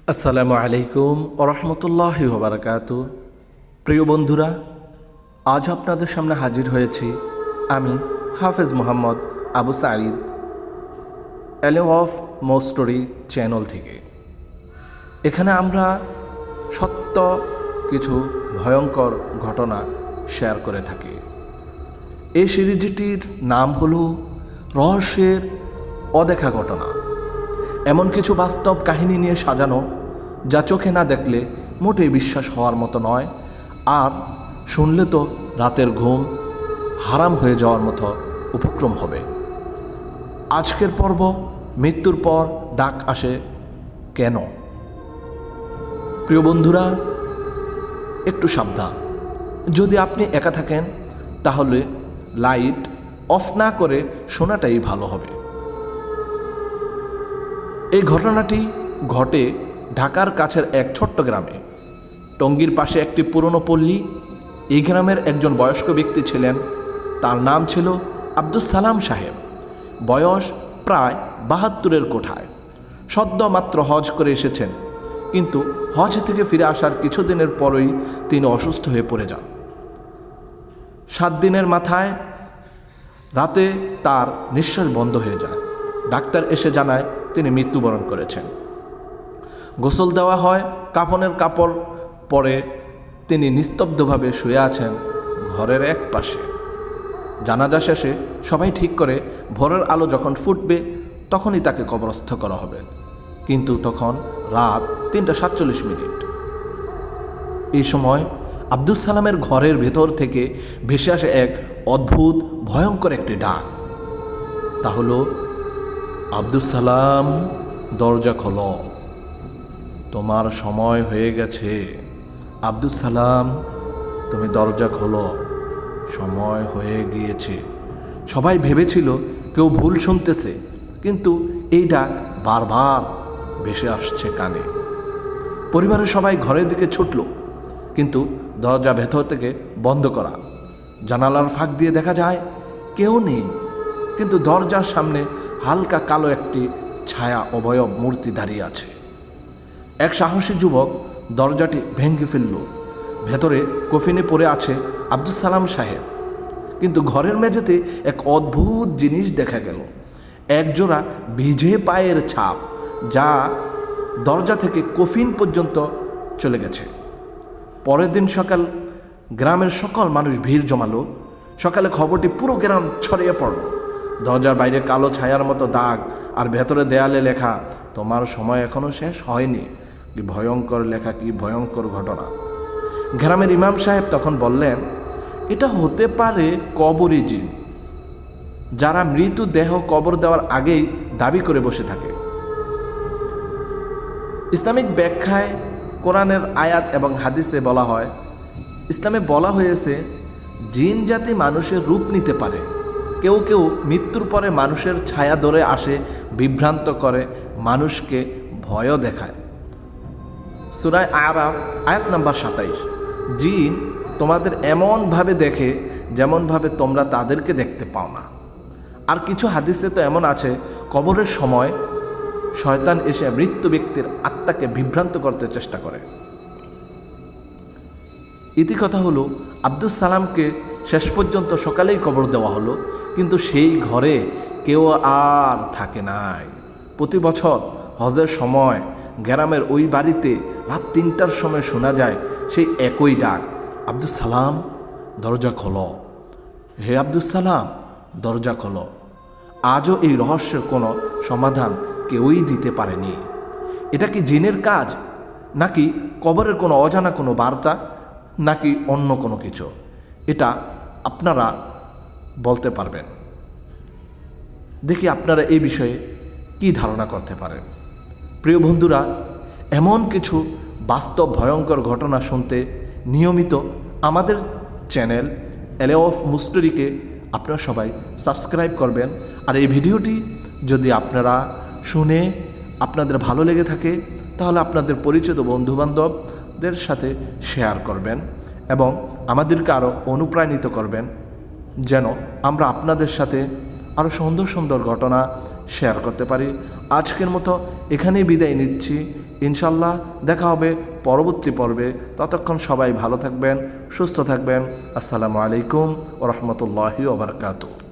আসসালামু আলাইকুম ওরহমতুল্লাহি ওবারাকাতু। প্রিয় বন্ধুরা, আজ আপনাদের সামনে হাজির হয়েছি আমি হাফেজ মোহাম্মদ আবু সাঈদ, এলে অফ মোস্টোরি চ্যানেল থেকে। এখানে আমরা সত্য কিছু ভয়ঙ্কর ঘটনা শেয়ার করে থাকি। এই সিরিজটির নাম হলো রহস্যের অদেখা ঘটনা। এমন কিছু বাস্তব কাহিনী নিয়ে সাজানো যা চোখে না দেখলে মোটেই বিশ্বাস হওয়ার মতো নয়, আর শুনলে তো রাতের ঘুম হারাম হয়ে যাওয়ার মতো উপক্রম হবে। আজকের পর্ব মৃত্যুর পর ডাক আসে কেন? প্রিয় বন্ধুরা, একটু সাবধান। যদি আপনি একা থাকেন তাহলে লাইট অফ না করে শোনাটাই ভালো হবে। এই ঘটনাটি ঘটে ঢাকার কাছের এক ছোট্ট গ্রামে। টঙ্গীর পাশে একটি পুরনো পল্লী। এই গ্রামের একজন বয়স্ক ব্যক্তি ছিলেন। তার নাম ছিল আব্দুস সালাম সাহেব। বয়স প্রায় ৭২-এর কোঠায়। সদ্য মাত্র হজ করে এসেছেন, কিন্তু হজ থেকে ফিরে আসার কিছুদিনের পরই তিনি অসুস্থ হয়ে পড়ে যান। ৭ দিনের মাথায় রাতে তার নিঃশ্বাস বন্ধ হয়ে যায়। ডাক্তার এসে জানায় তিনি মৃত্যুবরণ করেছেন। গোসল দেওয়া হয়, কাফনের কাপড় পরে তিনি নিস্তব্ধভাবে শুয়ে আছেন ঘরের এক পাশে। জানাজা শেষে সবাই ঠিক করে ভোরের আলো যখন ফুটবে তখনই তাকে কবরস্থ করা হবে, কিন্তু তখন রাত ৩:৪৭। এই সময় আব্দুস সালামের ঘরের ভেতর থেকে ভেসে আসে এক অদ্ভুত ভয়ঙ্কর একটি ডাক। তা হলো, আব্দুস সালাম, দরজা খোলো, তোমার সময় হয়ে গেছে। আব্দুস সালাম, তুমি দরজা খোলো, সময় হয়ে গিয়েছে। সবাই ভেবেছিল কেউ ভুল শুনতেছে, কিন্তু এই ডাক বারবার ভেসে আসছে কানে। পরিবারের সবাই ঘরের দিকে ছুটল, কিন্তু দরজা ভেতর থেকে বন্ধ করা। জানালার ফাঁক দিয়ে দেখা যায় কেউ নেই, কিন্তু দরজার সামনে হালকা কালো একটি ছায়া অবয়ব মূর্তি দাঁড়িয়ে আছে। এক সাহসী যুবক দরজাটি ভেঙে ফেলল। ভেতরে কফিনে পড়ে আছে আব্দুস সালাম সাহেব, কিন্তু ঘরের মেঝেতে এক অদ্ভুত জিনিস দেখা গেল। একজোড়া ভিজে পায়ের ছাপ, যা দরজা থেকে কফিন পর্যন্ত চলে গেছে। পরের দিন সকাল গ্রামের সকল মানুষ ভিড় জমালো। সকালে খবরটি পুরো গ্রাম ছড়িয়ে পড়ল। দরজার বাইরে কালো ছায়ার মতো দাগ, আর ভেতরে দেয়ালে লেখা, তোমার সময় এখনো শেষ হয়নি। কি ভয়ঙ্কর লেখা, কি ভয়ঙ্কর ঘটনা! গ্রামের ইমাম সাহেব তখন বললেন, এটা হতে পারে কবরী জিন, যারা মৃত দেহ কবর দেওয়ার আগেই দাবি করে বসে থাকে। ইসলামিক ব্যাখ্যায় কোরআনের আয়াত এবং হাদিসে বলা হয়, ইসলামে বলা হয়েছে জিন জাতি মানুষের রূপ নিতে পারে। কেউ কেউ মৃত্যুর পরে মানুষের ছায়া ধরে আসে, বিভ্রান্ত করে, মানুষকে ভয়ও দেখায়। সূরা আরাফ আয়াত নাম্বার ২৭। জিন তোমাদের এমনভাবে দেখে যেমনভাবে তোমরা তাদেরকে দেখতে পাও না। আর কিছু হাদিসে তো এমন আছে, কবরের সময় শয়তান এসে মৃত ব্যক্তির আত্মাকে বিভ্রান্ত করতে চেষ্টা করে। ইতিকথা হলো, আব্দুস সালামকে শেষ পর্যন্ত সকালেই কবর দেওয়া হলো, কিন্তু সেই ঘরে কেউ আর থাকে নাই। প্রতি বছর হজের সময় গ্রামের ওই বাড়িতে রাত ৩টার সময় শোনা যায় সেই একই ডাক, আব্দুস সালাম, দরজা খোলো, হে আব্দুস সালাম, দরজা খোলো। আজও এই রহস্যের কোনো সমাধান কেউই দিতে পারেনি। এটা কি জিনের কাজ, নাকি কবরের কোনো অজানা কোনো বার্তা, নাকি অন্য কোনো কিছু? এটা আপনারা বলতে পারবেন। দেখি আপনারা এই বিষয়ে কি ধারণা করতে পারেন। প্রিয় বন্ধুরা, এমন কিছু বাস্তব ভয়ঙ্কর ঘটনা শুনতে নিয়মিত আমাদের চ্যানেল এলে অফ মোস্টোরিকে আপনারা সবাই সাবস্ক্রাইব করবেন। আর এই ভিডিওটি যদি আপনারা শুনে আপনাদের ভালো লেগে থাকে, তাহলে আপনাদের পরিচিত বন্ধুবান্ধবদের সাথে শেয়ার করবেন এবং আমাদেরকে আরও অনুপ্রাণিত করবেন, যেন আমরা আপনাদের সাথে আরও সুন্দর সুন্দর ঘটনা শেয়ার করতে পারি। আজকের মতো এখানেই বিদায় নিচ্ছি। ইনশাল্লাহ দেখা হবে পরবর্তী পর্বে। ততক্ষণ সবাই ভালো থাকবেন, সুস্থ থাকবেন। আসসালামু আলাইকুম ওয়া রাহমাতুল্লাহি ওয়া বারাকাতুহু।